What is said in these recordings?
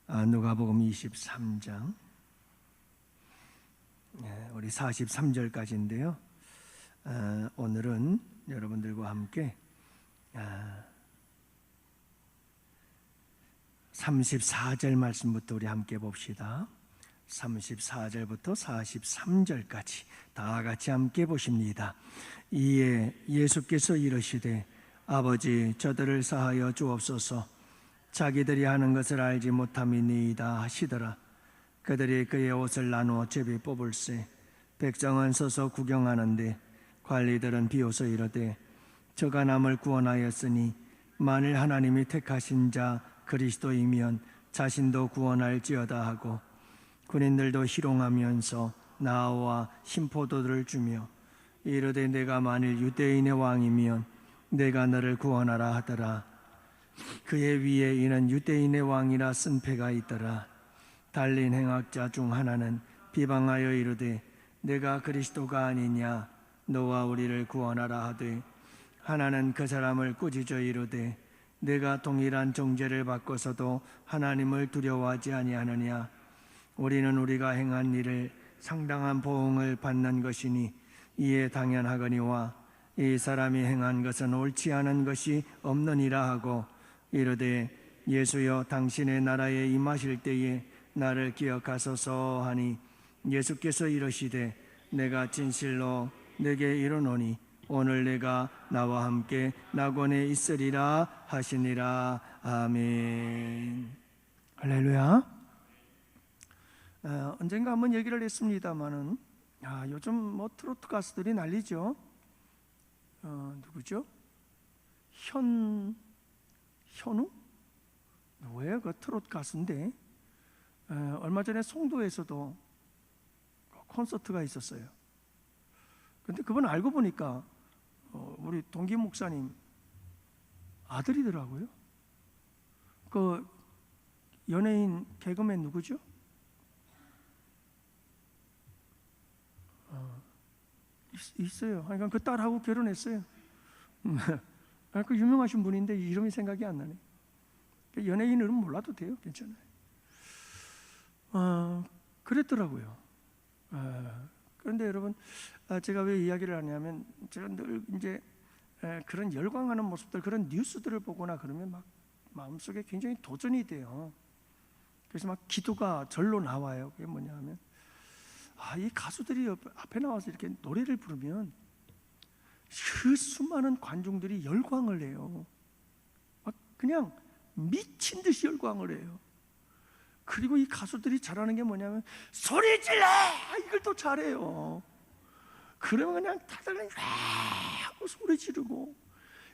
누가복음 23장 우리 43절까지인데요. 오늘은 여러분들과 함께 34절 말씀부터 우리 함께 봅시다. 34절부터 43절까지 다 같이 함께 보십니다. 이에 예수께서 이르시되 아버지 저들을 사하여 주옵소서. 자기들이 하는 것을 알지 못함이니이다 하시더라. 그들이 그의 옷을 나누어 제비 뽑을세. 백성은 서서 구경하는데 관리들은 비웃어 이르되 저가 남을 구원하였으니 만일 하나님이 택하신 자 그리스도이면 자신도 구원할지어다 하고 군인들도 희롱하면서 나와 신포도들을 주며 이르되 내가 만일 유대인의 왕이면 내가 너를 구원하라 하더라. 그의 위에 이는 유대인의 왕이라 쓴 패가 있더라. 달린 행악자 중 하나는 비방하여 이르되 내가 그리스도가 아니냐 너와 우리를 구원하라 하되 하나는 그 사람을 꾸짖어 이르되 내가 동일한 정죄를 받고서도 하나님을 두려워하지 아니하느냐. 우리는 우리가 행한 일을 상당한 보응을 받는 것이니 이에 당연하거니와 이 사람이 행한 것은 옳지 않은 것이 없느니라 하고 이르되 예수여 당신의 나라에 임하실 때에 나를 기억하소서 하니 예수께서 이르시되 내가 진실로 내게 이르노니 오늘 내가 나와 함께 낙원에 있으리라 하시니라. 아멘. 할렐루야. 언젠가 한번 얘기를 했습니다마는 요즘 뭐 트로트 가수들이 난리죠. 누구죠? 현우? 누구예요? 그 트로트 가수인데 얼마 전에 송도에서도 콘서트가 있었어요. 근데 그분 알고 보니까 우리 동기 목사님 아들이더라고요. 그 연예인 개그맨 누구죠? 있어요. 그러니까 그 딸하고 결혼했어요. 그 유명하신 분인데 이름이 생각이 안 나네. 연예인 이름 몰라도 돼요. 괜찮아요. 그랬더라고요. 그런데 여러분, 제가 왜 이야기를 하냐면 제가 늘 이제 그런 열광하는 모습들, 그런 뉴스들을 보거나 그러면 막 마음속에 굉장히 도전이 돼요. 그래서 막 기도가 절로 나와요. 그게 뭐냐면 이 가수들이 앞에 나와서 이렇게 노래를 부르면 그 수많은 관중들이 열광을 해요. 막 그냥 미친 듯이 열광을 해요. 그리고 이 가수들이 잘하는 게 뭐냐면 소리 질러! 이걸 또 잘해요. 그러면 그냥 다들 그냥 하고 소리 지르고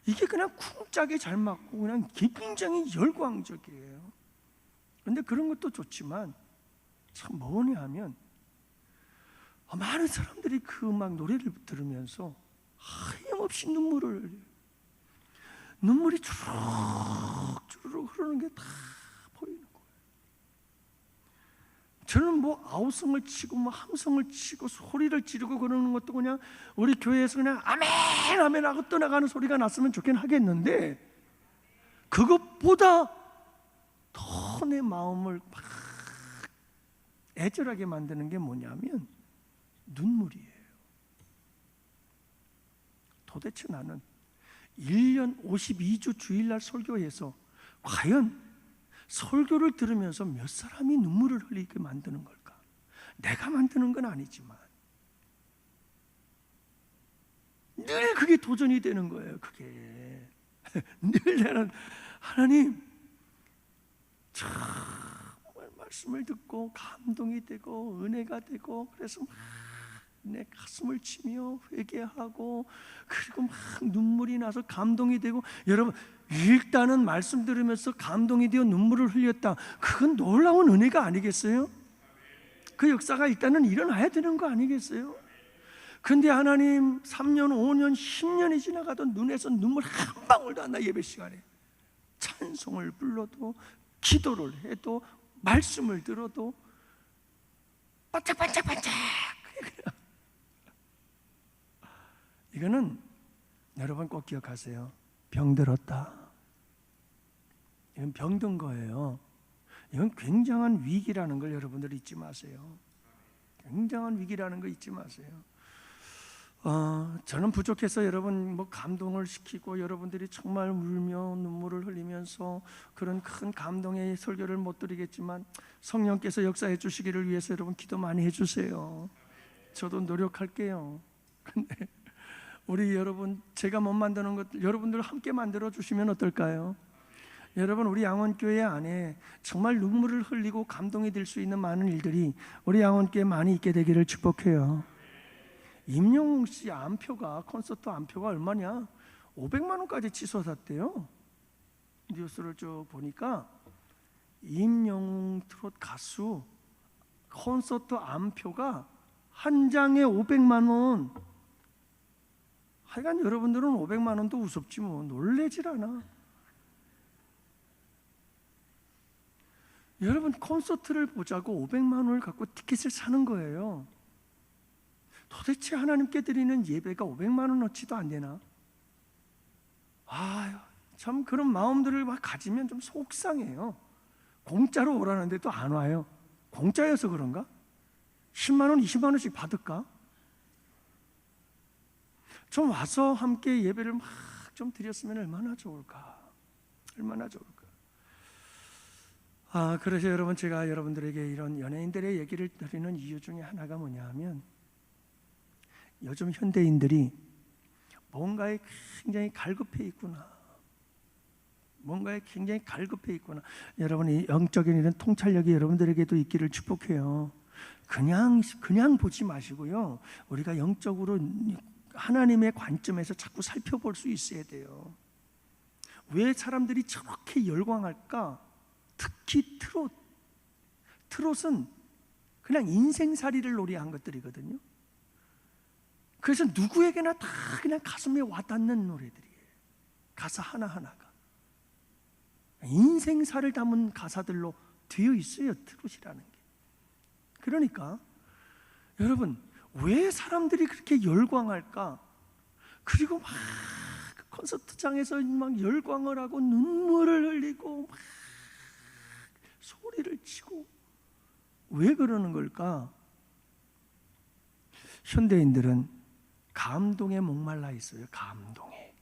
이게 그냥 쿵짝이 잘 맞고 그냥 굉장히 열광적이에요. 그런데 그런 것도 좋지만 참 뭐냐 하면 많은 사람들이 그 음악 노래를 들으면서 하염없이 눈물을 흘려요. 눈물이 주르륵 흐르는 게 다 보이는 거예요. 저는 뭐 아우성을 치고 뭐 함성을 치고 소리를 지르고 그러는 것도 그냥 우리 교회에서 그냥 아멘 아멘 하고 떠나가는 소리가 났으면 좋긴 하겠는데 그것보다 더 내 마음을 막 애절하게 만드는 게 뭐냐면 눈물이에요. 도대체 나는 1년 52주 주일날 설교해서 과연 설교를 들으면서 몇 사람이 눈물을 흘리게 만드는 걸까? 내가 만드는 건 아니지만 늘 그게 도전이 되는 거예요. 그게 늘 나는 하나님 정말 말씀을 듣고 감동이 되고 은혜가 되고 그래서 막 내 가슴을 치며 회개하고 그리고 막 눈물이 나서 감동이 되고 여러분 일단은 말씀 들으면서 감동이 되어 눈물을 흘렸다. 그건 놀라운 은혜가 아니겠어요? 그 역사가 일단은 일어나야 되는 거 아니겠어요? 근데 하나님 3년, 5년, 10년이 지나가도 눈에서 눈물 한 방울도 안 나. 예배 시간에 찬송을 불러도 기도를 해도 말씀을 들어도 반짝반짝반짝. 이거는 여러분 꼭 기억하세요. 병들었다. 이건 병든 거예요. 이건 굉장한 위기라는 걸 여러분들 잊지 마세요. 굉장한 위기라는 거 잊지 마세요. 저는 부족해서 여러분 감동을 시키고 여러분들이 정말 울며 눈물을 흘리면서 그런 큰 감동의 설교를 못 드리겠지만 성령께서 역사해 주시기를 위해서 여러분 기도 많이 해주세요. 저도 노력할게요. 근데 우리 여러분, 제가 못 만드는 것 여러분들 함께 만들어 주시면 어떨까요? 여러분, 우리 양원교회 안에 정말 눈물을 흘리고 감동이 될 수 있는 많은 일들이 우리 양원교회에 많이 있게 되기를 축복해요. 임영웅 씨 안표가, 콘서트 안표가 얼마냐? 500만 원까지 치솟았대요. 뉴스를 쭉 보니까 임영웅 트롯 가수 콘서트 안표가 한 장에 500만 원. 하여간 여러분들은 500만 원도 우습지 뭐, 놀래질 않아. 여러분, 콘서트를 보자고 500만 원을 갖고 티켓을 사는 거예요. 도대체 하나님께 드리는 예배가 500만 원어치도 안 되나? 참 그런 마음들을 막 가지면 좀 속상해요. 공짜로 오라는데 또 안 와요. 공짜여서 그런가? 10만 원, 20만 원씩 받을까? 좀 와서 함께 예배를 막 좀 드렸으면 얼마나 좋을까? 얼마나 좋을까? 그래서 여러분, 제가 여러분들에게 이런 연예인들의 얘기를 드리는 이유 중에 하나가 뭐냐 하면, 요즘 현대인들이 뭔가에 굉장히 갈급해 있구나. 뭔가에 굉장히 갈급해 있구나. 여러분, 이 영적인 이런 통찰력이 여러분들에게도 있기를 축복해요. 그냥 보지 마시고요. 우리가 영적으로 하나님의 관점에서 자꾸 살펴볼 수 있어야 돼요. 왜 사람들이 저렇게 열광할까? 특히 트롯은 그냥 인생살이를 노래한 것들이거든요. 그래서 누구에게나 다 그냥 가슴에 와닿는 노래들이에요. 가사 하나하나가 인생사를 담은 가사들로 되어 있어요, 트롯이라는 게. 그러니까 여러분, 왜 사람들이 그렇게 열광할까? 그리고 막 콘서트장에서 막 열광을 하고 눈물을 흘리고 막 소리를 치고, 왜 그러는 걸까? 현대인들은 감동에 목말라 있어요. 감동에.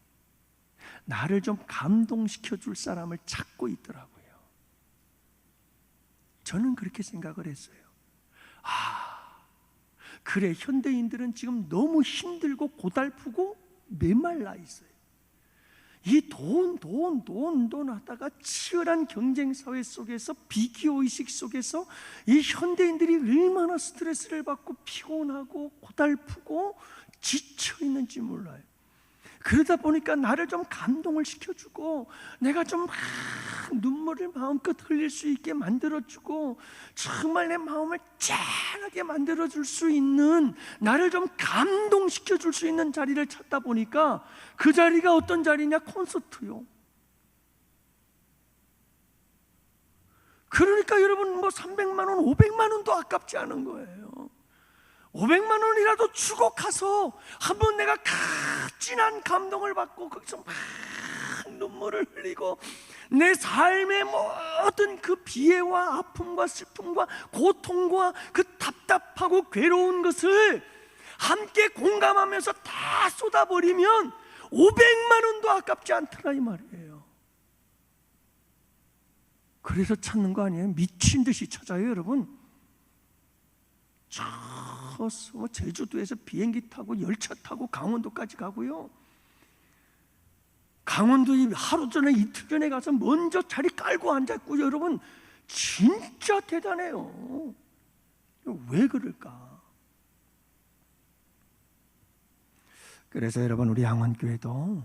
나를 좀 감동시켜 줄 사람을 찾고 있더라고요. 저는 그렇게 생각을 했어요. 그래, 현대인들은 지금 너무 힘들고 고달프고 메말라 있어요. 이 돈 하다가 치열한 경쟁사회 속에서, 비기의식 속에서 이 현대인들이 얼마나 스트레스를 받고 피곤하고 고달프고 지쳐 있는지 몰라요. 그러다 보니까 나를 좀 감동을 시켜주고, 내가 좀 눈물을 마음껏 흘릴 수 있게 만들어주고, 정말 내 마음을 짠하게 만들어줄 수 있는, 나를 좀 감동시켜줄 수 있는 자리를 찾다 보니까, 그 자리가 어떤 자리냐? 콘서트요. 그러니까 여러분, 300만 원, 500만 원도 아깝지 않은 거예요. 500만 원이라도 주고 가서 한번 내가 진한 감동을 받고, 거기서 막 눈물을 흘리고 내 삶의 모든 그 비애와 아픔과 슬픔과 고통과 그 답답하고 괴로운 것을 함께 공감하면서 다 쏟아버리면 500만 원도 아깝지 않더라, 이 말이에요. 그래서 찾는 거 아니에요? 미친 듯이 찾아요, 여러분. 제주도에서 비행기 타고 열차 타고 강원도까지 가고요. 강원도 하루 전에, 이틀 전에 가서 먼저 자리 깔고 앉았고, 여러분 진짜 대단해요. 왜 그럴까? 그래서 여러분, 우리 양원교회도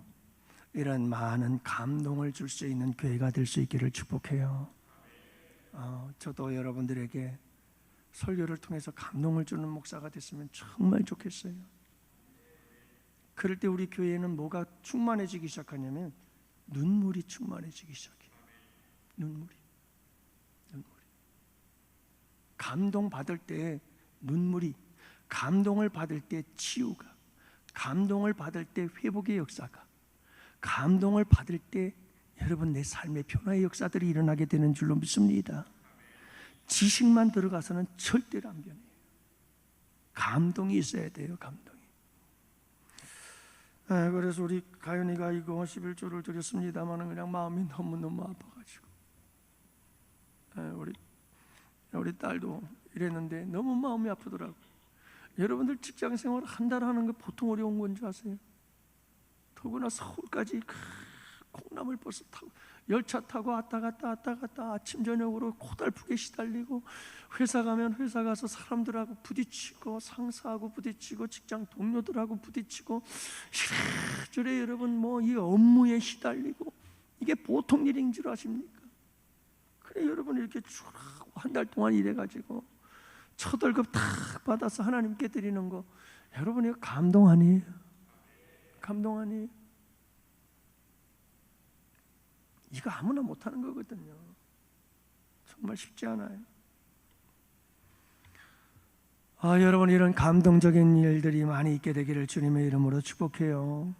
이런 많은 감동을 줄 수 있는 교회가 될 수 있기를 축복해요. 저도 여러분들에게 설교를 통해서 감동을 주는 목사가 됐으면 정말 좋겠어요. 그럴 때 우리 교회에는 뭐가 충만해지기 시작하냐면 눈물이 충만해지기 시작해요. 눈물이. 감동 받을 때 눈물이, 감동을 받을 때 치유가, 감동을 받을 때 회복의 역사가, 감동을 받을 때 여러분 내 삶의 변화의 역사들이 일어나게 되는 줄로 믿습니다. 지식만 들어가서는 절대로 안 변해요. 감동이 있어야 돼요. 감동이. 그래서 우리 가연이가 이거 11조를 드렸습니다만 그냥 마음이 너무너무 아파가지고 우리 딸도 이랬는데 너무 마음이 아프더라고요. 여러분들 직장생활 한 달 하는 거 보통 어려운 건지 아세요? 더구나 서울까지 콩나물 버스 타고 열차 타고 왔다 갔다 아침 저녁으로 고달프게 시달리고, 회사 가면 회사 가서 사람들하고 부딪히고 상사하고 부딪히고 직장 동료들하고 부딪히고 이래저래 여러분 뭐 이 업무에 시달리고, 이게 보통 일인 줄 아십니까? 그래 여러분 이렇게 쭉 한 달 동안 일해가지고 첫 월급 탁 받아서 하나님께 드리는 거, 여러분 이거 감동 아니에요? 감동 아니에요? 이거 아무나 못하는 거거든요. 정말 쉽지 않아요. 여러분 이런 감동적인 일들이 많이 있게 되기를 주님의 이름으로 축복해요.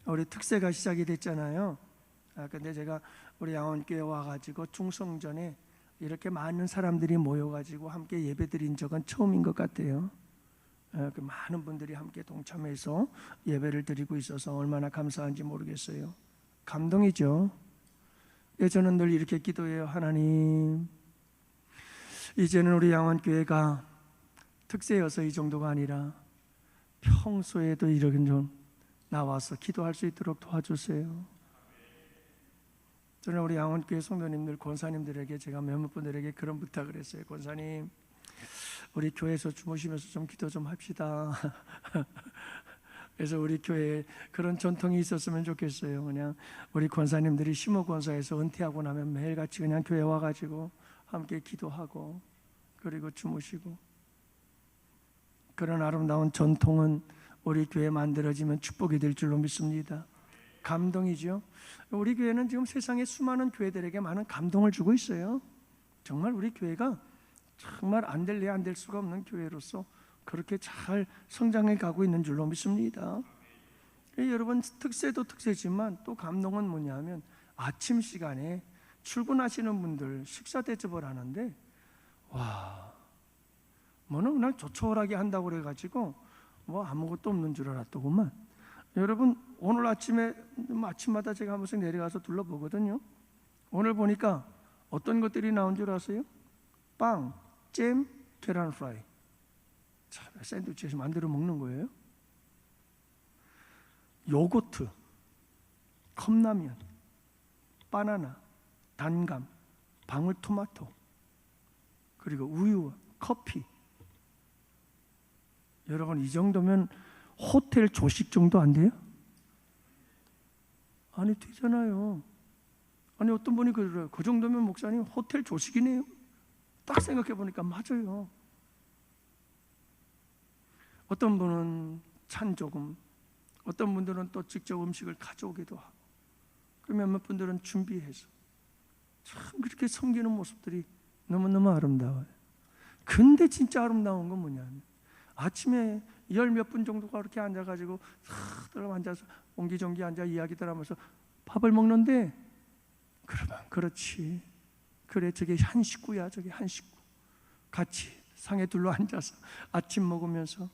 우리 특세가 시작이 됐잖아요. 근데 제가 우리 양원교회 와가지고 중성전에 이렇게 많은 사람들이 모여가지고 함께 예배드린 적은 처음인 것 같아요. 그 많은 분들이 함께 동참해서 예배를 드리고 있어서 얼마나 감사한지 모르겠어요. 감동이죠. 저는 늘 이렇게 기도해요. 하나님, 이제는 우리 양원교회가 특세여서 이 정도가 아니라 평소에도 이렇게 좀 나와서 기도할 수 있도록 도와주세요. 저는 우리 양원교회 성도님들, 권사님들에게 제가 몇몇 분들에게 그런 부탁을 했어요. 권사님, 우리 교회에서 주무시면서 좀 기도 좀 합시다. 그래서 우리 교회에 그런 전통이 있었으면 좋겠어요. 그냥 우리 권사님들이 심호 권사에서 은퇴하고 나면 매일같이 그냥 교회 와가지고 함께 기도하고 그리고 주무시고, 그런 아름다운 전통은 우리 교회에 만들어지면 축복이 될 줄로 믿습니다. 감동이죠. 우리 교회는 지금 세상의 수많은 교회들에게 많은 감동을 주고 있어요. 정말 우리 교회가 정말 안 될래 안 될 수가 없는 교회로서 그렇게 잘 성장해 가고 있는 줄로 믿습니다. 여러분 특세도 특세지만 또 감동은 뭐냐면, 아침 시간에 출근하시는 분들 식사 대접을 하는데 뭐는 그냥 조촐하게 한다고 그래가지고 뭐 아무것도 없는 줄 알았더구만. 여러분 오늘 아침마다 제가 한 번씩 내려가서 둘러보거든요. 오늘 보니까 어떤 것들이 나온 줄 아세요? 빵, 잼, 계란 프라이. 샌드위치에서 만들어 먹는 거예요. 요거트, 컵라면, 바나나, 단감, 방울토마토, 그리고 우유, 커피. 여러분 이 정도면 호텔 조식 정도 안 돼요? 아니 되잖아요. 아니 어떤 분이 그래요. 그 정도면 목사님 호텔 조식이네요. 딱 생각해 보니까 맞아요. 어떤 분은 찬 조금, 어떤 분들은 또 직접 음식을 가져오기도 하고, 그러면 몇 분들은 준비해서 참 그렇게 섬기는 모습들이 너무너무 아름다워요. 근데 진짜 아름다운 건 뭐냐면, 아침에 열 몇 분 정도가 그렇게 앉아가지고 앉아서 옹기종기 앉아 이야기들 하면서 밥을 먹는데, 그러면 그렇지, 그래 저게 한 식구야, 저게 한 식구. 같이 상에 둘러 앉아서 아침 먹으면서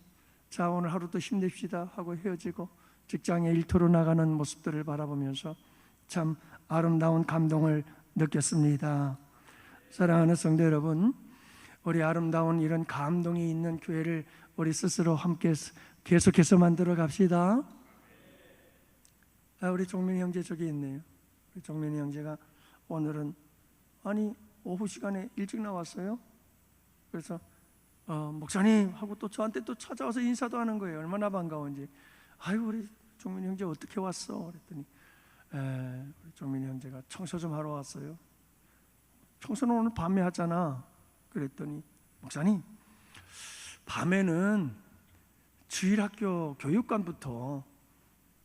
자 오늘 하루도 힘냅시다 하고 헤어지고 직장에 일터로 나가는 모습들을 바라보면서 참 아름다운 감동을 느꼈습니다. 사랑하는 성도 여러분, 우리 아름다운 이런 감동이 있는 교회를 우리 스스로 함께 계속해서 만들어 갑시다. 우리 종민이 형제 저기 있네요. 우리 종민이 형제가 오늘은 오후 시간에 일찍 나왔어요. 그래서 목사님 하고 또 저한테 또 찾아와서 인사도 하는 거예요. 얼마나 반가운지. 아유 우리 종민이 형제 어떻게 왔어? 그랬더니 우리 종민이 형제가 청소 좀 하러 왔어요. 청소는 오늘 밤에 하잖아. 그랬더니 목사님, 밤에는 주일학교 교육관부터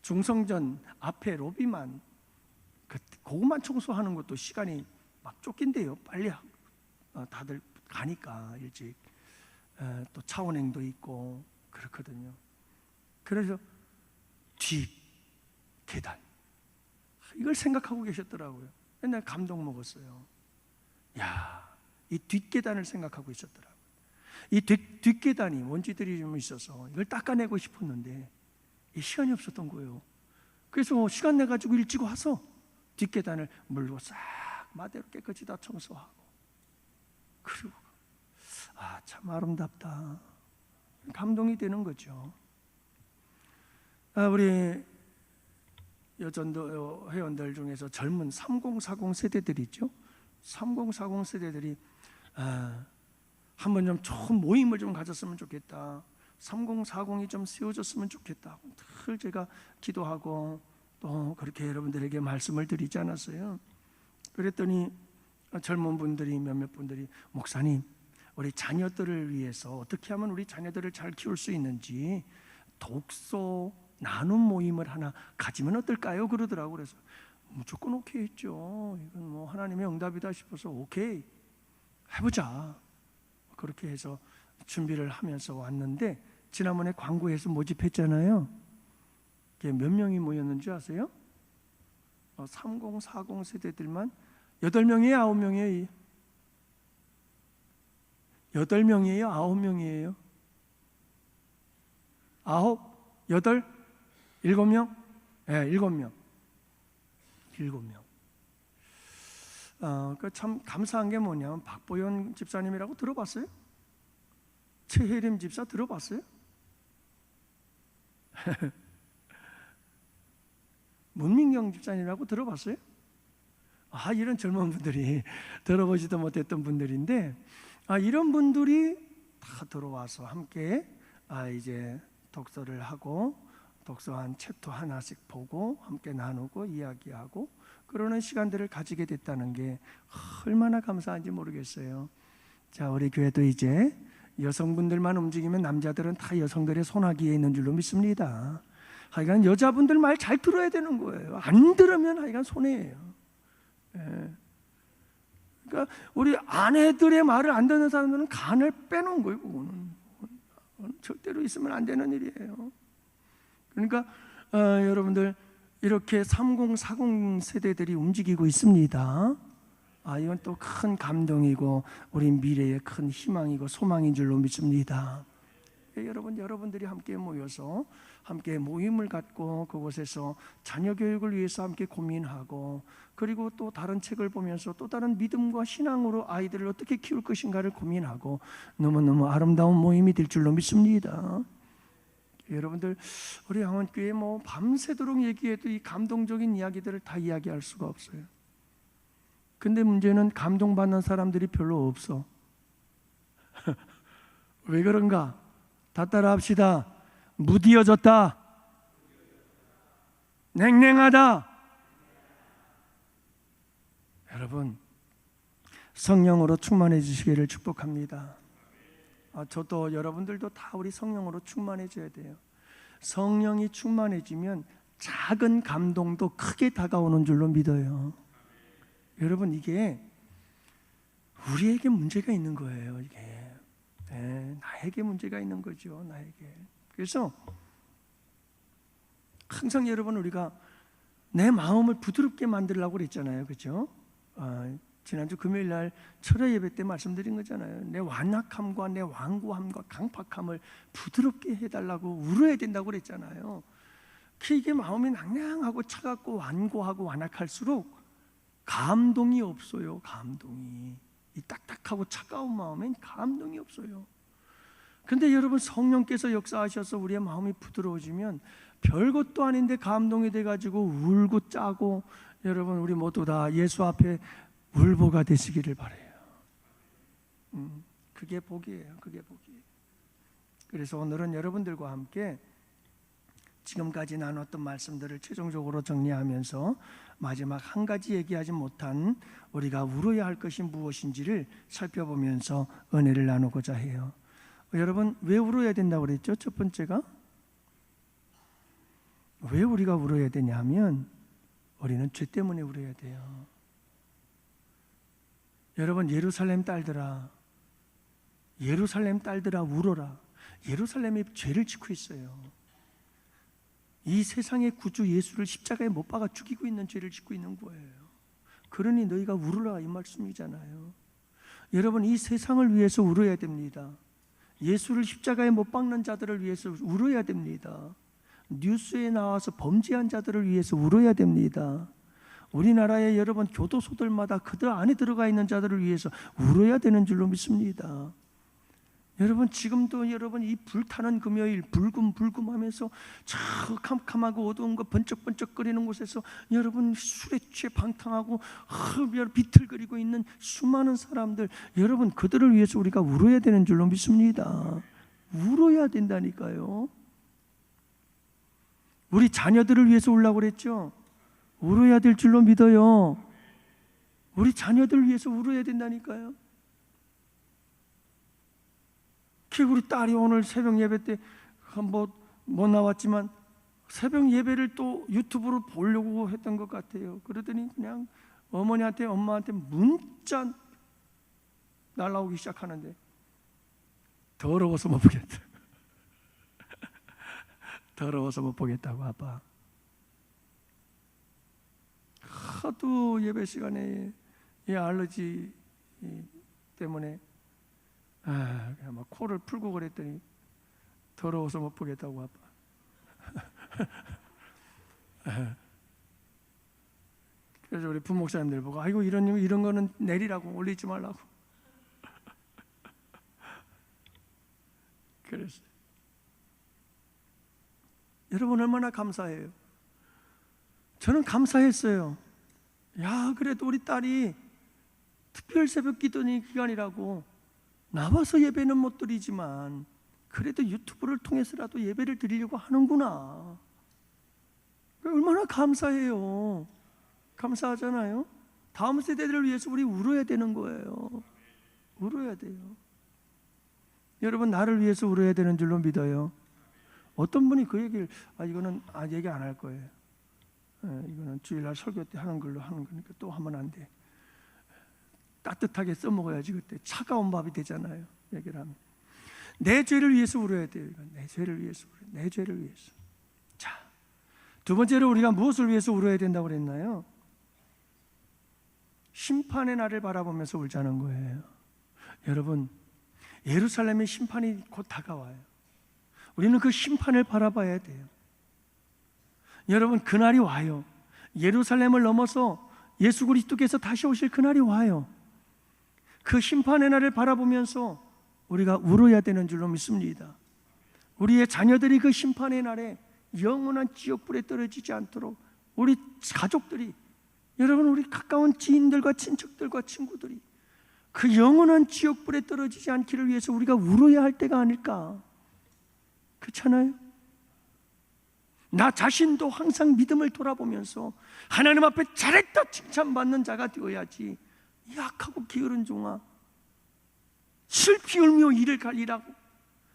중성전 앞에 로비만 그것만 청소하는 것도 시간이 막 쫓긴대요. 빨리 다들 가니까 일찍. 또 차원행도 있고 그렇거든요. 그래서 뒷 계단 이걸 생각하고 계셨더라고요. 맨날 감동 먹었어요. 야, 이 뒷계단을 생각하고 있었더라고요. 이 뒷계단이 먼지들이 좀 있어서 이걸 닦아내고 싶었는데 이 시간이 없었던 거예요. 그래서 시간 내 가지고 일찍 와서 뒷계단을 물로 싹 마대로 깨끗이 다 청소하고, 그리고 참 아름답다, 감동이 되는 거죠. 우리 여전도 회원들 중에서 젊은 3040 세대들이 있죠. 3040 세대들이 한번 좀 좋은 모임을 좀 가졌으면 좋겠다, 3040이 좀 세워졌으면 좋겠다, 늘 제가 기도하고 또 그렇게 여러분들에게 말씀을 드리지 않았어요. 그랬더니 젊은 분들이 몇몇 분들이, 목사님, 우리 자녀들을 위해서 어떻게 하면 우리 자녀들을 잘 키울 수 있는지 독서 나눔 모임을 하나 가지면 어떨까요? 그러더라고요. 그래서 무조건 오케이 했죠. 이건 뭐 하나님의 응답이다 싶어서 오케이 해보자, 그렇게 해서 준비를 하면서 왔는데, 지난번에 광고에서 모집했잖아요. 몇 명이 모였는지 아세요? 3040 세대들만 8명이에요? 9명이에요? 8명이에요? 9명이에요? 9? 8? 7명? 네, 7명. 7명. 참 감사한 게 뭐냐면, 박보현 집사님이라고 들어봤어요? 최혜림 집사 들어봤어요? 문민경 집사님이라고 들어봤어요? 이런 젊은 분들이 들어보지도 못했던 분들인데, 이런 분들이 다 들어와서 함께 이제 독서를 하고, 독서 한 챕터 하나씩 보고 함께 나누고 이야기하고 그러는 시간들을 가지게 됐다는 게 얼마나 감사한지 모르겠어요. 자, 우리 교회도 이제 여성분들만 움직이면 남자들은 다 여성들의 손아귀에 있는 줄로 믿습니다. 하여간 여자분들 말 잘 들어야 되는 거예요. 안 들으면 하여간 손해예요. 그러니까 우리 아내들의 말을 안 듣는 사람들은 간을 빼놓은 거예요. 그거는 절대로 있으면 안 되는 일이에요. 그러니까 여러분들, 이렇게 3040 세대들이 움직이고 있습니다. 이건 또 큰 감동이고 우리 미래의 큰 희망이고 소망인 줄로 믿습니다. 여러분들이 함께 모여서 함께 모임을 갖고 그곳에서 자녀 교육을 위해서 함께 고민하고, 그리고 또 다른 책을 보면서 또 다른 믿음과 신앙으로 아이들을 어떻게 키울 것인가를 고민하고, 너무너무 아름다운 모임이 될 줄로 믿습니다. 여러분들, 우리 양원교회 밤새도록 얘기해도 이 감동적인 이야기들을 다 이야기할 수가 없어요. 근데 문제는 감동받는 사람들이 별로 없어. 왜 그런가? 다 따라 합시다. 무디어졌다, 냉랭하다. 여러분, 성령으로 충만해지시기를 축복합니다. 저도 여러분들도 다 우리 성령으로 충만해져야 돼요. 성령이 충만해지면 작은 감동도 크게 다가오는 줄로 믿어요. 여러분, 이게 우리에게 문제가 있는 거예요. 이게 나에게 문제가 있는 거죠. 나에게. 그래서 항상 여러분, 우리가 내 마음을 부드럽게 만들려고 그랬잖아요. 그렇죠? 지난주 금요일 날 철야 예배 때 말씀드린 거잖아요. 내 완악함과 내 완고함과 강팍함을 부드럽게 해달라고 울어야 된다고 그랬잖아요. 이게 마음이 낭낭하고 차갑고 완고하고 완악할수록 감동이 없어요. 감동이. 이 딱딱하고 차가운 마음엔 감동이 없어요. 근데 여러분, 성령께서 역사하셔서 우리의 마음이 부드러워지면 별것도 아닌데 감동이 돼가지고 울고 짜고, 여러분, 우리 모두 다 예수 앞에 울보가 되시기를 바라요. 그게 복이에요. 그게 복이에요. 그래서 오늘은 여러분들과 함께 지금까지 나눴던 말씀들을 최종적으로 정리하면서 마지막 한 가지 얘기하지 못한 우리가 울어야 할 것이 무엇인지를 살펴보면서 은혜를 나누고자 해요. 여러분, 왜 울어야 된다고 그랬죠? 첫 번째가 왜 우리가 울어야 되냐 하면, 우리는 죄 때문에 울어야 돼요. 여러분, 예루살렘 딸들아, 예루살렘 딸들아 울어라. 예루살렘이 죄를 짓고 있어요. 이 세상의 구주 예수를 십자가에 못 박아 죽이고 있는 죄를 짓고 있는 거예요. 그러니 너희가 울어라, 이 말씀이잖아요. 여러분, 이 세상을 위해서 울어야 됩니다. 예수를 십자가에 못 박는 자들을 위해서 울어야 됩니다. 뉴스에 나와서 범죄한 자들을 위해서 울어야 됩니다. 우리나라의 여러분 교도소들마다 그들 안에 들어가 있는 자들을 위해서 울어야 되는 줄로 믿습니다. 여러분, 지금도 여러분 이 불타는 금요일 불금하면서 저 캄캄하고 어두운 거 번쩍번쩍거리는 곳에서 여러분 술에 취해 방탕하고 비틀거리고 있는 수많은 사람들, 여러분 그들을 위해서 우리가 울어야 되는 줄로 믿습니다. 울어야 된다니까요. 우리 자녀들을 위해서 울라고 그랬죠. 울어야 될 줄로 믿어요. 우리 자녀들을 위해서 울어야 된다니까요. 우리 딸이 오늘 새벽 예배 때 못 나왔지만 새벽 예배를 또 유튜브로 보려고 했던 것 같아요. 그러더니 그냥 어머니한테 엄마한테 문자 날라오기 시작하는데 더러워서 못 보겠다. 더러워서 못 보겠다고. 아빠 하도 예배 시간에 이 알러지 때문에 그냥 막 코를 풀고 그랬더니 더러워서 못 보겠다고. 아빠 그래서 우리 부목사님들 보고 아이고 이런 거는 내리라고, 올리지 말라고 그랬어요. 여러분 얼마나 감사해요. 저는 감사했어요. 야, 그래도 우리 딸이 특별 새벽 기간이라고 나와서 예배는 못 드리지만 그래도 유튜브를 통해서라도 예배를 드리려고 하는구나. 얼마나 감사해요. 감사하잖아요. 다음 세대들을 위해서 우리 울어야 되는 거예요. 울어야 돼요. 여러분, 나를 위해서 울어야 되는 줄로 믿어요. 어떤 분이 그 얘기를 이거는 얘기 안 할 거예요. 이거는 주일날 설교 때 하는 걸로 하는 거니까 또 하면 안 돼. 따뜻하게 써먹어야지. 그때 차가운 밥이 되잖아요. 얘기를 하면 내 죄를 위해서 울어야 돼요. 내 죄를 위해서 울어요. 내 죄를 위해서. 자, 두 번째로 우리가 무엇을 위해서 울어야 된다고 그랬나요? 심판의 날을 바라보면서 울자는 거예요. 여러분, 예루살렘의 심판이 곧 다가와요. 우리는 그 심판을 바라봐야 돼요. 여러분, 그날이 와요. 예루살렘을 넘어서 예수 그리스도께서 다시 오실 그날이 와요. 그 심판의 날을 바라보면서 우리가 울어야 되는 줄로 믿습니다. 우리의 자녀들이 그 심판의 날에 영원한 지옥불에 떨어지지 않도록, 우리 가족들이, 여러분 우리 가까운 지인들과 친척들과 친구들이 그 영원한 지옥불에 떨어지지 않기를 위해서 우리가 울어야 할 때가 아닐까. 그렇잖아요? 나 자신도 항상 믿음을 돌아보면서 하나님 앞에 잘했다 칭찬받는 자가 되어야지, 약하고 게으른 종아 슬피 울며 이를 갈리라고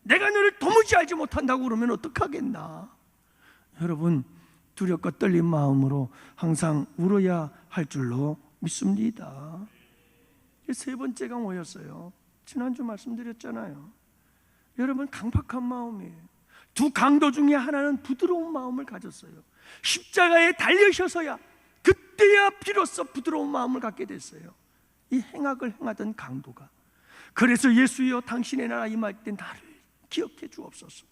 내가 너를 도무지 알지 못한다고 그러면 어떡하겠나. 여러분, 두렵고 떨린 마음으로 항상 울어야 할 줄로 믿습니다. 세 번째가 뭐였어요? 지난주 말씀드렸잖아요. 여러분, 강팍한 마음이에요. 두 강도 중에 하나는 부드러운 마음을 가졌어요. 십자가에 달리셔서야 그때야 비로소 부드러운 마음을 갖게 됐어요. 이 행악을 행하던 강도가. 그래서 예수여 당신의 나라 임할 때 나를 기억해 주옵소서.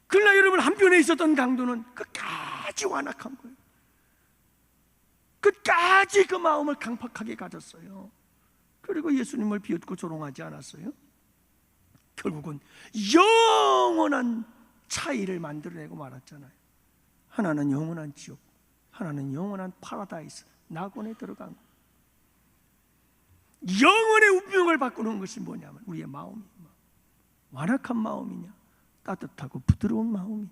그러나 여러분, 한편에 있었던 강도는 끝까지 완악한 거예요. 끝까지 그 마음을 강팍하게 가졌어요. 그리고 예수님을 비웃고 조롱하지 않았어요. 결국은 영원한 차이를 만들어내고 말았잖아요. 하나는 영원한 지옥, 하나는 영원한 파라다이스, 낙원에 들어간 거. 영원의 운명을 바꾸는 것이 뭐냐면 우리의 마음이냐, 완악한 마음이냐, 따뜻하고 부드러운 마음이냐.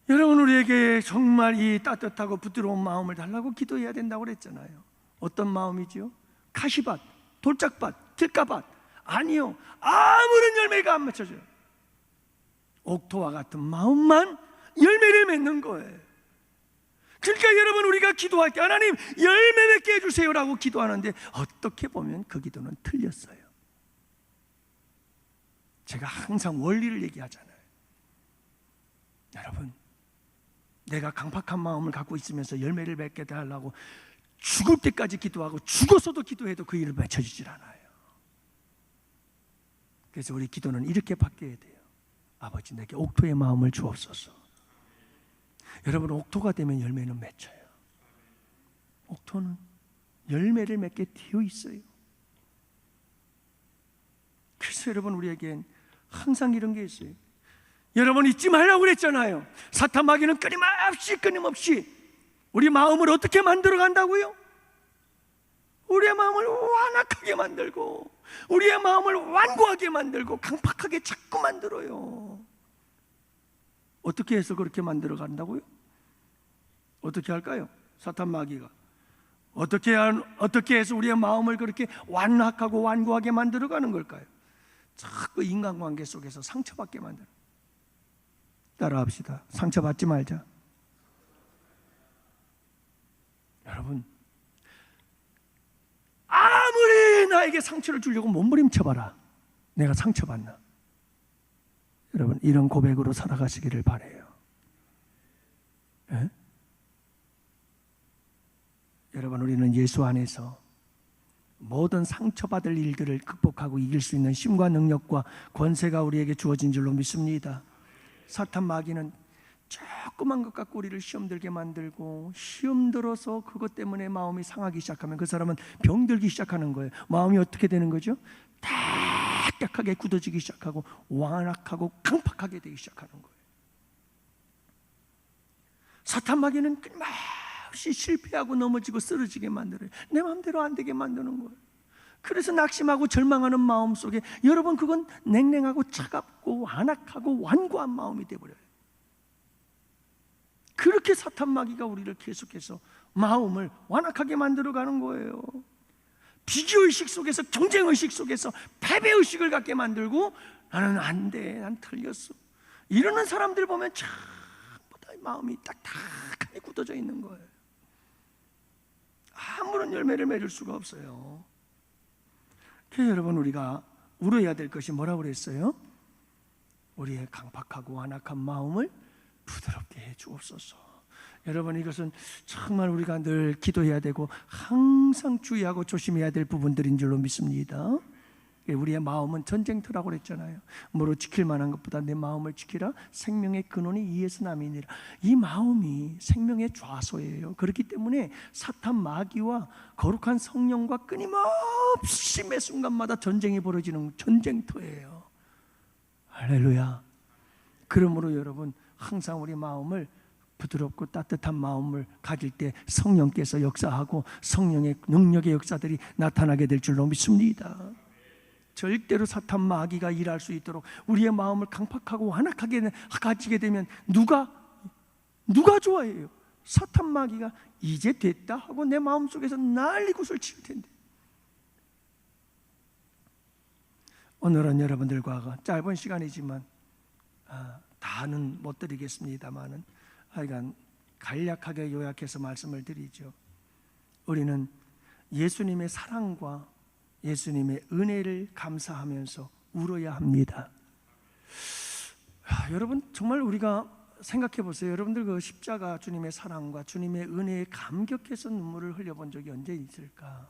여러분, 우리에게 정말 이 따뜻하고 부드러운 마음을 달라고 기도해야 된다고 그랬잖아요. 어떤 마음이지요? 가시밭, 돌짝밭, 길가밭? 아니요, 아무런 열매가 안 맺혀져요. 옥토와 같은 마음만 열매를 맺는 거예요. 그러니까 여러분, 우리가 기도할 때 하나님 열매 맺게 해주세요라고 기도하는데 어떻게 보면 그 기도는 틀렸어요. 제가 항상 원리를 얘기하잖아요. 여러분, 내가 강팍한 마음을 갖고 있으면서 열매를 맺게 해달라고 죽을 때까지 기도하고 죽어서도 기도해도 그 일을 맺혀지질 않아요. 그래서 우리 기도는 이렇게 바뀌어야 돼요. 아버지, 내게 옥토의 마음을 주옵소서. 여러분, 옥토가 되면 열매는 맺혀요. 옥토는 열매를 맺게 되어 있어요. 그래서 여러분, 우리에겐 항상 이런 게 있어요. 여러분, 잊지 말라고 그랬잖아요. 사탄 마귀는 끊임없이 우리 마음을 어떻게 만들어 간다고요? 우리의 마음을 완악하게 만들고, 우리의 마음을 완고하게 만들고, 강팍하게 자꾸 만들어요. 어떻게 해서 그렇게 만들어 간다고요? 어떻게 할까요? 사탄 마귀가 어떻게 해서 우리의 마음을 그렇게 완악하고 완고하게 만들어 가는 걸까요? 자꾸 인간관계 속에서 상처받게 만들어. 따라합시다. 상처받지 말자. 여러분, 아무리 나에게 상처를 주려고 몸부림쳐봐라, 내가 상처받나? 여러분, 이런 고백으로 살아가시기를 바라요. 예? 여러분, 우리는 예수 안에서 모든 상처받을 일들을 극복하고 이길 수 있는 힘과 능력과 권세가 우리에게 주어진 줄로 믿습니다. 사탄 마귀는 조그만 것 갖고 우리를 시험 들게 만들고, 시험 들어서 그것 때문에 마음이 상하기 시작하면 그 사람은 병들기 시작하는 거예요. 마음이 어떻게 되는 거죠? 딱딱하게 굳어지기 시작하고 완악하고 강팍하게 되기 시작하는 거예요. 사탄 마귀는 끊임없이 실패하고 넘어지고 쓰러지게 만들어요. 내 마음대로 안 되게 만드는 거예요. 그래서 낙심하고 절망하는 마음 속에, 여러분, 그건 냉랭하고 차갑고 완악하고 완고한 마음이 되어버려요. 그렇게 사탄 마귀가 우리를 계속해서 마음을 완악하게 만들어가는 거예요. 비교의식 속에서, 경쟁의식 속에서 패배의식을 갖게 만들고, 나는 안 돼, 난 틀렸어, 이러는 사람들 보면 전부 다 마음이 딱딱하게 굳어져 있는 거예요. 아무런 열매를 맺을 수가 없어요. 그래서 여러분, 우리가 울어야 될 것이 뭐라고 그랬어요? 우리의 강팍하고 완악한 마음을 부드럽게 해 주옵소서. 여러분, 이것은 정말 우리가 늘 기도해야 되고 항상 주의하고 조심해야 될 부분들인 줄로 믿습니다. 우리의 마음은 전쟁터라고 그랬잖아요. 뭐로 지킬 만한 것보다 내 마음을 지키라. 생명의 근원이 이에서 남이니라. 이 마음이 생명의 좌소예요. 그렇기 때문에 사탄 마귀와 거룩한 성령과 끊임없이 매 순간마다 전쟁이 벌어지는 전쟁터예요. 할렐루야. 그러므로 여러분, 항상 우리 마음을 부드럽고 따뜻한 마음을 가질 때 성령께서 역사하고 성령의 능력의 역사들이 나타나게 될 줄로 믿습니다. 절대로 사탄 마귀가 일할 수 있도록 우리의 마음을 강팍하고 완악하게 가지게 되면 누가 좋아해요? 사탄 마귀가 이제 됐다 하고 내 마음속에서 난리고 설칠 텐데. 오늘은 여러분들과 짧은 시간이지만 다는 못 드리겠습니다만은 하여간 간략하게 요약해서 말씀을 드리죠. 우리는 예수님의 사랑과 예수님의 은혜를 감사하면서 울어야 합니다. 여러분, 정말 우리가 생각해 보세요. 여러분들 그 십자가 주님의 사랑과 주님의 은혜에 감격해서 눈물을 흘려본 적이 언제 있을까?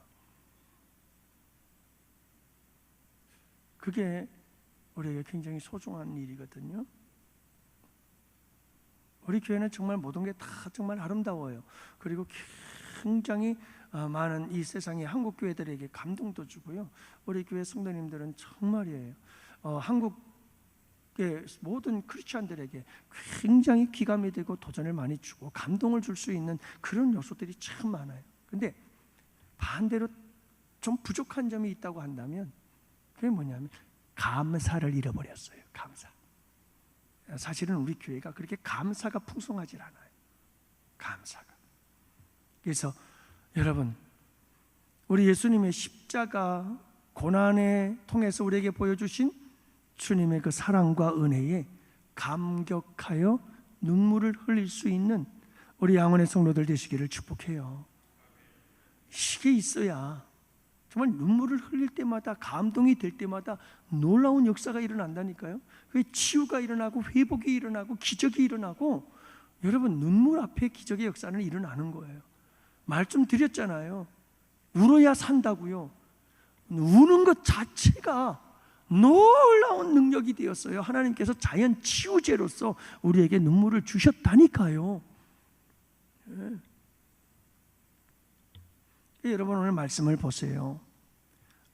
그게 우리에게 굉장히 소중한 일이거든요. 우리 교회는 정말 모든 게 다 정말 아름다워요. 그리고 굉장히 많은 이 세상의 한국 교회들에게 감동도 주고요. 우리 교회 성도님들은 정말이에요. 한국의 모든 크리스천들에게 굉장히 기감이 되고 도전을 많이 주고 감동을 줄 수 있는 그런 요소들이 참 많아요. 근데 반대로 좀 부족한 점이 있다고 한다면 그게 뭐냐면 감사를 잃어버렸어요. 감사. 사실은 우리 교회가 그렇게 감사가 풍성하지 않아요. 감사가. 그래서 여러분, 우리 예수님의 십자가 고난에 통해서 우리에게 보여주신 주님의 그 사랑과 은혜에 감격하여 눈물을 흘릴 수 있는 우리 양원의 성도들 되시기를 축복해요. 이게 있어야 정말 눈물을 흘릴 때마다, 감동이 될 때마다 놀라운 역사가 일어난다니까요. 그게 치유가 일어나고 회복이 일어나고 기적이 일어나고, 여러분, 눈물 앞에 기적의 역사는 일어나는 거예요. 말 좀 드렸잖아요. 울어야 산다고요. 우는 것 자체가 놀라운 능력이 되었어요. 하나님께서 자연 치유제로서 우리에게 눈물을 주셨다니까요. 예. 여러분 오늘 말씀을 보세요.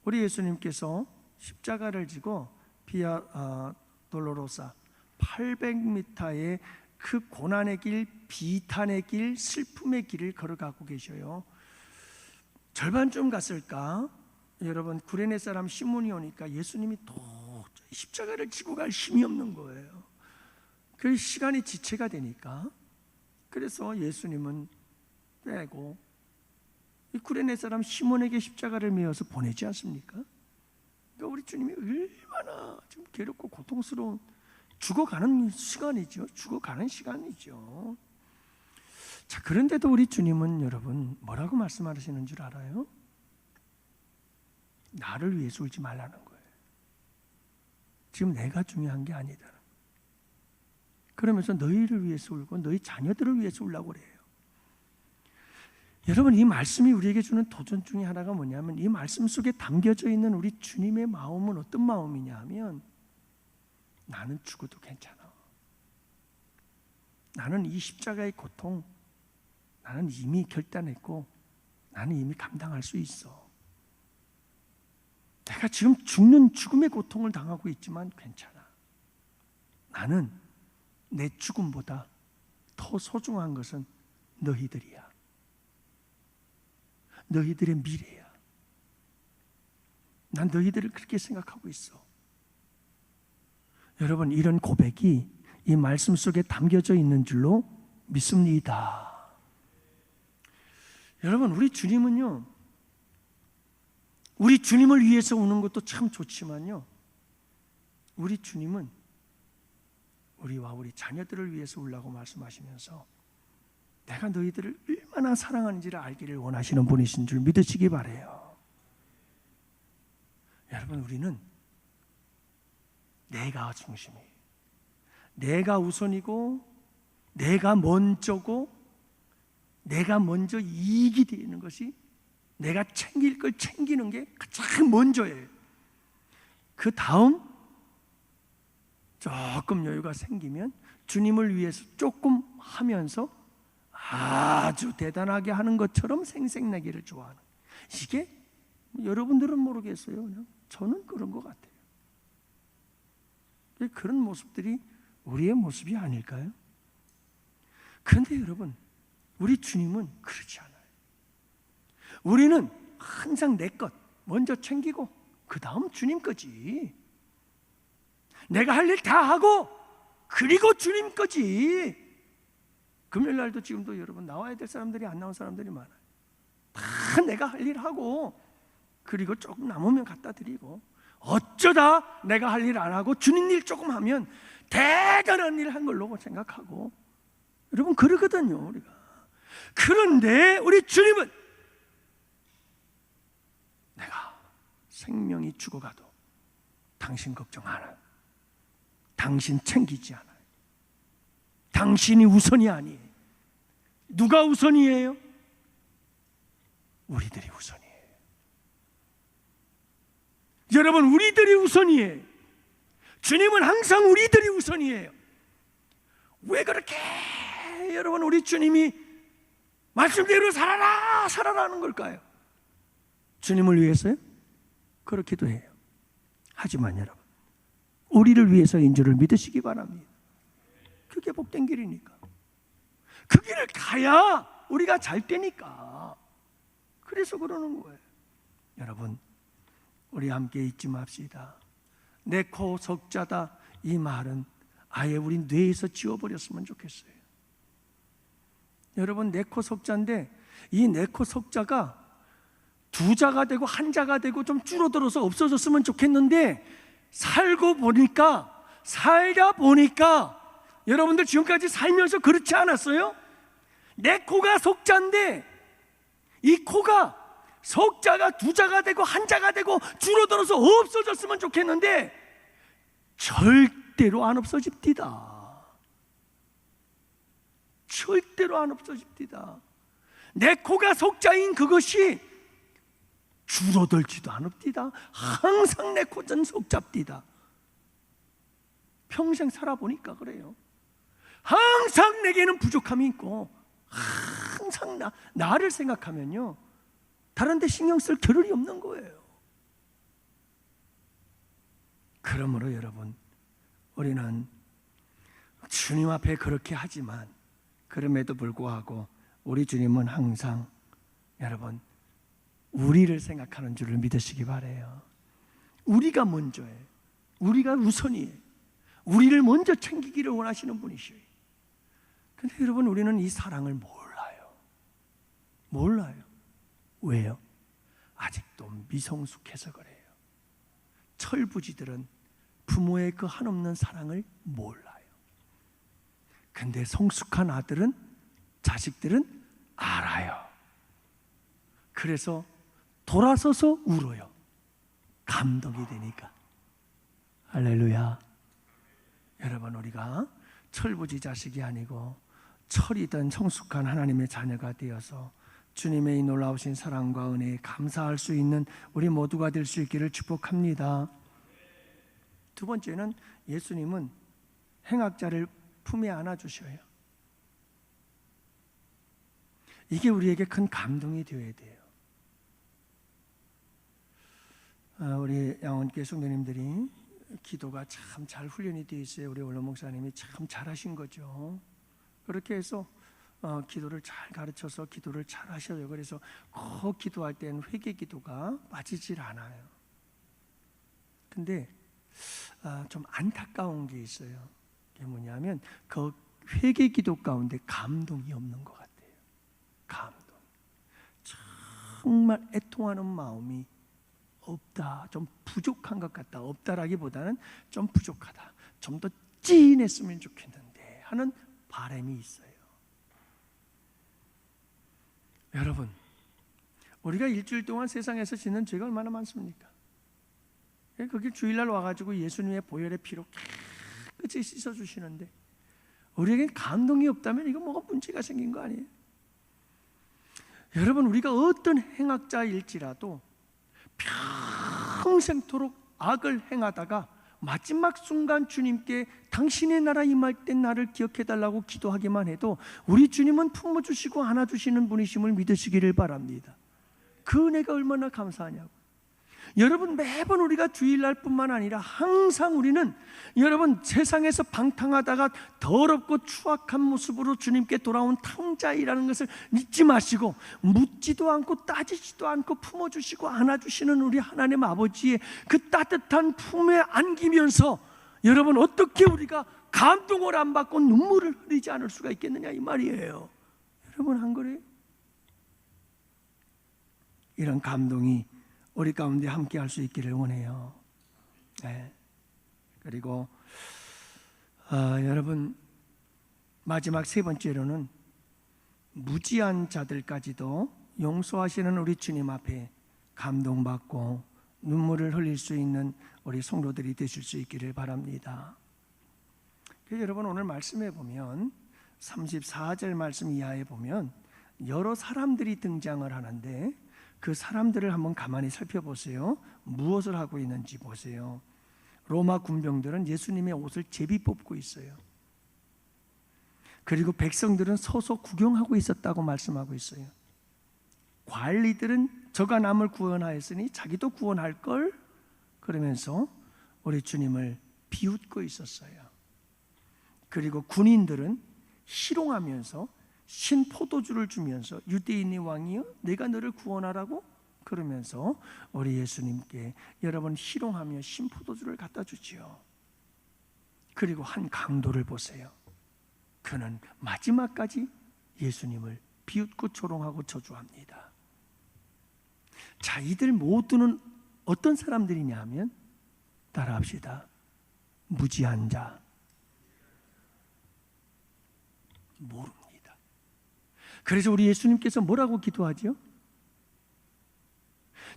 우리 예수님께서 십자가를 지고 비아 돌로로사 800m의 그 고난의 길, 비탄의 길, 슬픔의 길을 걸어가고 계셔요. 절반쯤 갔을까? 여러분 구레네 사람 시몬이 오니까 예수님이 도저히 십자가를 지고 갈 힘이 없는 거예요. 그 시간이 지체가 되니까 그래서 예수님은 빼고 이 구레네 사람 시몬에게 십자가를 메어서 보내지 않습니까? 그러니까 우리 주님이 얼마나 좀 괴롭고 고통스러운 죽어가는 시간이죠. 죽어가는 시간이죠. 자, 그런데도 우리 주님은 여러분 뭐라고 말씀하시는 줄 알아요? 나를 위해서 울지 말라는 거예요. 지금 내가 중요한 게 아니다. 그러면서 너희를 위해서 울고 너희 자녀들을 위해서 울라고 그래요. 여러분 이 말씀이 우리에게 주는 도전 중에 하나가 뭐냐면 이 말씀 속에 담겨져 있는 우리 주님의 마음은 어떤 마음이냐 하면 나는 죽어도 괜찮아. 나는 이 십자가의 고통 나는 이미 결단했고 나는 이미 감당할 수 있어. 내가 지금 죽음의 고통을 당하고 있지만 괜찮아. 나는 내 죽음보다 더 소중한 것은 너희들이야. 너희들의 미래야. 난 너희들을 그렇게 생각하고 있어. 여러분 이런 고백이 이 말씀 속에 담겨져 있는 줄로 믿습니다. 여러분 우리 주님은요, 우리 주님을 위해서 우는 것도 참 좋지만요, 우리 주님은 우리와 우리 자녀들을 위해서 울라고 말씀하시면서 내가 너희들을 얼마나 사랑하는지를 알기를 원하시는 분이신 줄 믿으시기 바라요. 여러분 우리는 내가 중심이에요. 내가 우선이고 내가 먼저고 내가 먼저 이익이 되는 것이 내가 챙길 걸 챙기는 게 가장 먼저예요. 그 다음 조금 여유가 생기면 주님을 위해서 조금 하면서 아주 대단하게 하는 것처럼 생색내기를 좋아하는, 이게 여러분들은 모르겠어요. 그냥 저는 그런 것 같아요. 그런 모습들이 우리의 모습이 아닐까요? 그런데 여러분 우리 주님은 그렇지 않아요. 우리는 항상 내 것 먼저 챙기고 그 다음 주님 거지. 내가 할 일 다 하고 그리고 주님 거지. 금요일날도 지금도 여러분 나와야 될 사람들이 안 나온 사람들이 많아요. 다 내가 할 일 하고 그리고 조금 남으면 갖다 드리고, 어쩌다 내가 할 일 안 하고 주님 일 조금 하면 대단한 일 한 걸로 생각하고, 여러분 그러거든요 우리가. 그런데 우리 주님은 내가 생명이 죽어가도 당신 걱정 안 해요. 당신 챙기지 않아요. 당신이 우선이 아니에요. 누가 우선이에요? 우리들이 우선이에요. 여러분 우리들이 우선이에요. 주님은 항상 우리들이 우선이에요. 왜 그렇게 여러분 우리 주님이 말씀대로 살아라 살아라는 걸까요? 주님을 위해서요? 그렇기도 해요. 하지만 여러분 우리를 위해서인 줄을 믿으시기 바랍니다. 그게 복된 길이니까. 그 길을 가야 우리가 잘 되니까. 그래서 그러는 거예요. 여러분 우리 함께 잊지 맙시다. 내 코 석자다, 이 말은 아예 우리 뇌에서 지워버렸으면 좋겠어요. 여러분 내 코 석자인데 이 내 코 석자가 두 자가 되고 한 자가 되고 좀 줄어들어서 없어졌으면 좋겠는데, 살다 보니까 여러분들 지금까지 살면서 그렇지 않았어요? 내 코가 석자인데 이 코가 석자가 두 자가 되고 한 자가 되고 줄어들어서 없어졌으면 좋겠는데 절대로 안 없어집디다. 절대로 안 없어집디다. 내 코가 속자인 그것이 줄어들지도 않읍디다. 항상 내 코는 속잡디다. 평생 살아보니까 그래요. 항상 내게는 부족함이 있고 항상 나를 생각하면요, 다른 데 신경 쓸 겨를이 없는 거예요. 그러므로 여러분, 우리는 주님 앞에 그렇게 하지만 그럼에도 불구하고 우리 주님은 항상 여러분 우리를 생각하는 줄을 믿으시기 바라요. 우리가 먼저예요. 우리가 우선이에요. 우리를 먼저 챙기기를 원하시는 분이셔요. 그런데 여러분, 우리는 이 사랑을 몰라요. 왜요? 아직도 미성숙해서 그래요. 철부지들은 부모의 그 한없는 사랑을 몰라요. 근데 성숙한 아들은, 자식들은 알아요. 그래서 돌아서서 울어요. 감동이 되니까. 할렐루야. 여러분, 우리가 철부지 자식이 아니고 철이든 성숙한 하나님의 자녀가 되어서 주님의 이 놀라우신 사랑과 은혜에 감사할 수 있는 우리 모두가 될 수 있기를 축복합니다. 두 번째는 예수님은 행악자를 품에 안아주셔요. 이게 우리에게 큰 감동이 되어야 돼요. 우리 양원교회 성도님들이 기도가 참 잘 훈련이 되어 있어요. 우리 원로 목사님이 참 잘하신 거죠. 그렇게 해서 기도를 잘 가르쳐서 기도를 잘 하셔요. 그래서 꼭 기도할 때는 회개 기도가 빠지질 않아요. 근데 좀 안타까운 게 있어요. 그게 뭐냐면 그 회개 기도 가운데 감동이 없는 것 같아요. 감동. 정말 애통하는 마음이 없다, 좀 부족한 것 같다. 없다라기보다는 좀 부족하다, 좀 더 찐했으면 좋겠는데 하는 바람이 있어요. 여러분, 우리가 일주일 동안 세상에서 짓는 죄가 얼마나 많습니까? 거기 주일날 와가지고 예수님의 보혈의 피로 깨끗이 씻어주시는데 우리에겐 감동이 없다면 이거 뭐가 문제가 생긴 거 아니에요? 여러분, 우리가 어떤 행악자일지라도 평생토록 악을 행하다가 마지막 순간 주님께 당신의 나라 임할 때 나를 기억해달라고 기도하기만 해도 우리 주님은 품어주시고 안아주시는 분이심을 믿으시기를 바랍니다. 그 은혜가 얼마나 감사하냐고. 여러분, 매번 우리가 주일날 뿐만 아니라 항상 우리는 여러분 세상에서 방탕하다가 더럽고 추악한 모습으로 주님께 돌아온 탕자이라는 것을 잊지 마시고, 묻지도 않고 따지지도 않고 품어주시고 안아주시는 우리 하나님 아버지의 그 따뜻한 품에 안기면서 여러분, 어떻게 우리가 감동을 안 받고 눈물을 흘리지 않을 수가 있겠느냐 이 말이에요. 여러분, 안 그래요? 이런 감동이 우리 가운데 함께 할 수 있기를 원해요. 네. 그리고 여러분, 마지막 세 번째로는 무지한 자들까지도 용서하시는 우리 주님 앞에 감동받고 눈물을 흘릴 수 있는 우리 성도들이 되실 수 있기를 바랍니다. 그래서 여러분, 오늘 말씀에 보면 34절 말씀 이하에 보면 여러 사람들이 등장을 하는데 그 사람들을 한번 가만히 살펴보세요. 무엇을 하고 있는지 보세요. 로마 군병들은 예수님의 옷을 제비 뽑고 있어요. 그리고 백성들은 서서 구경하고 있었다고 말씀하고 있어요. 관리들은 저가 남을 구원하였으니 자기도 구원할 걸 그러면서 우리 주님을 비웃고 있었어요. 그리고 군인들은 희롱하면서 신 포도주를 주면서 유대인의 왕이여 내가 너를 구원하라고 그러면서 우리 예수님께 여러분 희롱하며 신 포도주를 갖다 주지요. 그리고 한 강도를 보세요. 그는 마지막까지 예수님을 비웃고 조롱하고 저주합니다. 자, 이들 모두는 어떤 사람들이냐 하면 따라합시다. 무지한 자. 모릅니다. 그래서 우리 예수님께서 뭐라고 기도하죠?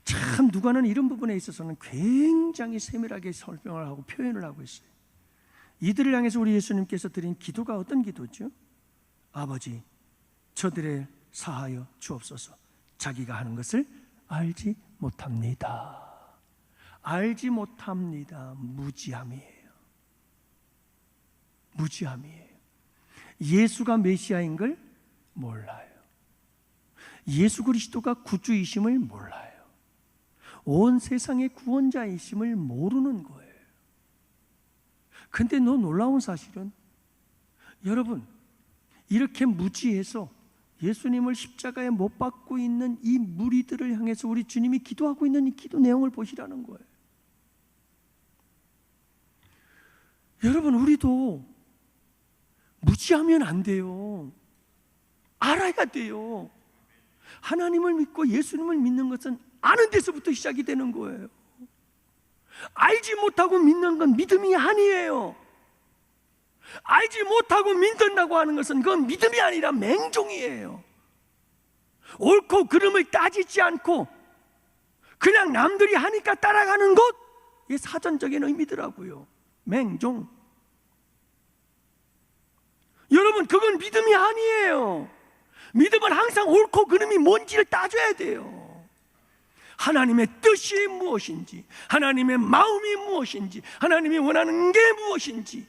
참 누가는 이런 부분에 있어서는 굉장히 세밀하게 설명을 하고 표현을 하고 있어요. 이들을 향해서 우리 예수님께서 드린 기도가 어떤 기도죠? 아버지, 저들의 사하여 주옵소서. 자기가 하는 것을 알지 못합니다. 알지 못합니다. 무지함이에요. 무지함이에요. 예수가 메시아인 걸 몰라요. 예수 그리스도가 구주이심을 몰라요. 온 세상의 구원자이심을 모르는 거예요. 근데 놀라운 사실은 여러분, 이렇게 무지해서 예수님을 십자가에 못 박고 있는 이 무리들을 향해서 우리 주님이 기도하고 있는 이 기도 내용을 보시라는 거예요. 여러분, 우리도 무지하면 안 돼요. 알아야 돼요. 하나님을 믿고 예수님을 믿는 것은 아는 데서부터 시작이 되는 거예요. 알지 못하고 믿는 건 믿음이 아니에요. 알지 못하고 믿는다고 하는 것은 그건 믿음이 아니라 맹종이에요. 옳고 그름을 따지지 않고 그냥 남들이 하니까 따라가는 것, 이게 사전적인 의미더라고요. 맹종. 여러분, 그건 믿음이 아니에요. 믿음은 항상 옳고 그름이 뭔지를 따져야 돼요. 하나님의 뜻이 무엇인지, 하나님의 마음이 무엇인지, 하나님이 원하는 게 무엇인지,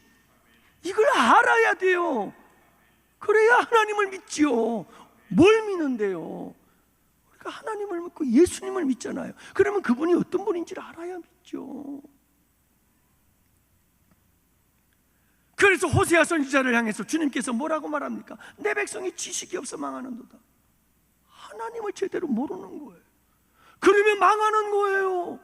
이걸 알아야 돼요. 그래야 하나님을 믿지요. 뭘 믿는데요? 우리가 하나님을 믿고 예수님을 믿잖아요. 그러면 그분이 어떤 분인지를 알아야 믿죠. 그래서 호세아 선지자를 향해서 주님께서 뭐라고 말합니까? 내 백성이 지식이 없어 망하는도다. 하나님을 제대로 모르는 거예요. 그러면 망하는 거예요.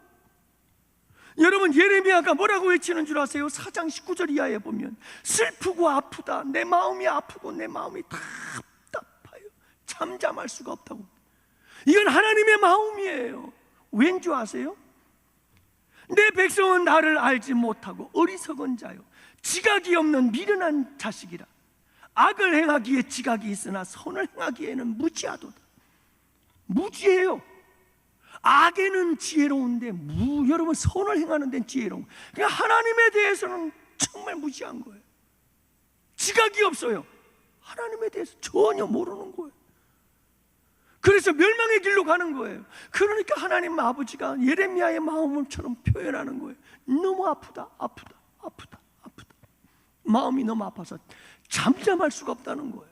여러분, 예레미야가 뭐라고 외치는 줄 아세요? 4장 19절 이하에 보면 슬프고 아프다, 내 마음이 아프고 내 마음이 답답하여 잠잠할 수가 없다고. 이건 하나님의 마음이에요. 왠 줄 아세요? 내 백성은 나를 알지 못하고 어리석은 자요, 지각이 없는 미련한 자식이라. 악을 행하기에 지각이 있으나 선을 행하기에는 무지하도다. 무지해요. 악에는 지혜로운데 여러분, 선을 행하는 데는 지혜로운. 그러니까 하나님에 대해서는 정말 무지한 거예요. 지각이 없어요. 하나님에 대해서 전혀 모르는 거예요. 그래서 멸망의 길로 가는 거예요. 그러니까 하나님 아버지가 예레미야의 마음처럼 표현하는 거예요. 너무 아프다, 아프다, 아프다, 아프다. 마음이 너무 아파서 잠잠할 수가 없다는 거예요.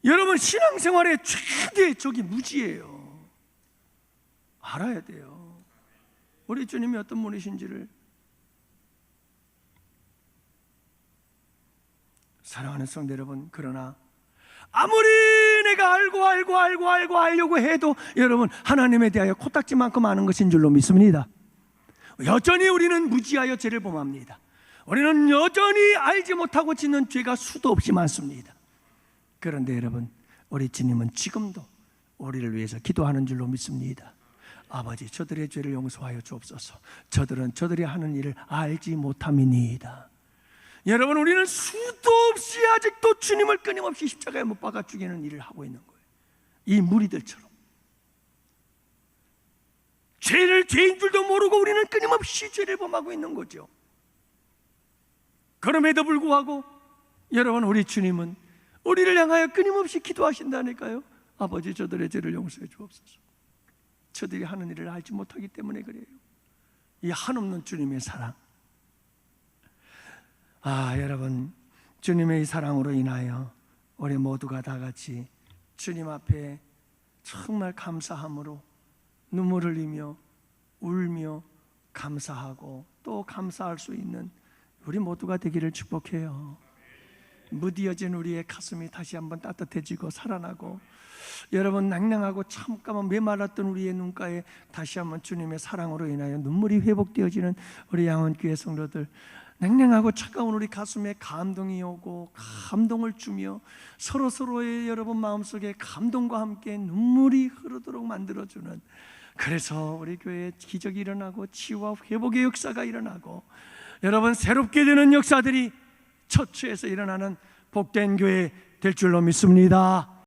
여러분, 신앙생활의 최대의 적이 무지예요. 알아야 돼요. 우리 주님이 어떤 분이신지를. 사랑하는 성도 여러분, 그러나 아무리 내가 알고 해도 여러분, 하나님에 대하여 코딱지만큼 아는 것인 줄로 믿습니다. 여전히 우리는 무지하여 죄를 범합니다. 우리는 여전히 알지 못하고 짓는 죄가 수도 없이 많습니다. 그런데 여러분, 우리 주님은 지금도 우리를 위해서 기도하는 줄로 믿습니다. 아버지, 저들의 죄를 용서하여 주옵소서. 저들은 저들이 하는 일을 알지 못함이니이다. 여러분, 우리는 수도 없이 아직도 주님을 끊임없이 십자가에 못 박아 죽이는 일을 하고 있는 거예요. 이 무리들처럼 죄를 죄인 줄도 모르고 우리는 끊임없이 죄를 범하고 있는 거죠. 그럼에도 불구하고 여러분, 우리 주님은 우리를 향하여 끊임없이 기도하신다니까요. 아버지, 저들의 죄를 용서해 주옵소서. 저들이 하는 일을 알지 못하기 때문에 그래요. 이 한없는 주님의 사랑. 여러분, 주님의 이 사랑으로 인하여 우리 모두가 다 같이 주님 앞에 정말 감사함으로 눈물을 흘리며 울며 감사하고 또 감사할 수 있는 우리 모두가 되기를 축복해요. 무디어진 우리의 가슴이 다시 한번 따뜻해지고 살아나고, 여러분, 낭낭하고 참까만 메말랐던 우리의 눈가에 다시 한번 주님의 사랑으로 인하여 눈물이 회복되어지는 우리 양원교회 성도들, 냉랭하고 차가운 우리 가슴에 감동이 오고 감동을 주며 서로서로의 여러분 마음속에 감동과 함께 눈물이 흐르도록 만들어주는, 그래서 우리 교회에 기적이 일어나고 치유와 회복의 역사가 일어나고 여러분 새롭게 되는 역사들이 처처에서 일어나는 복된 교회 될 줄로 믿습니다.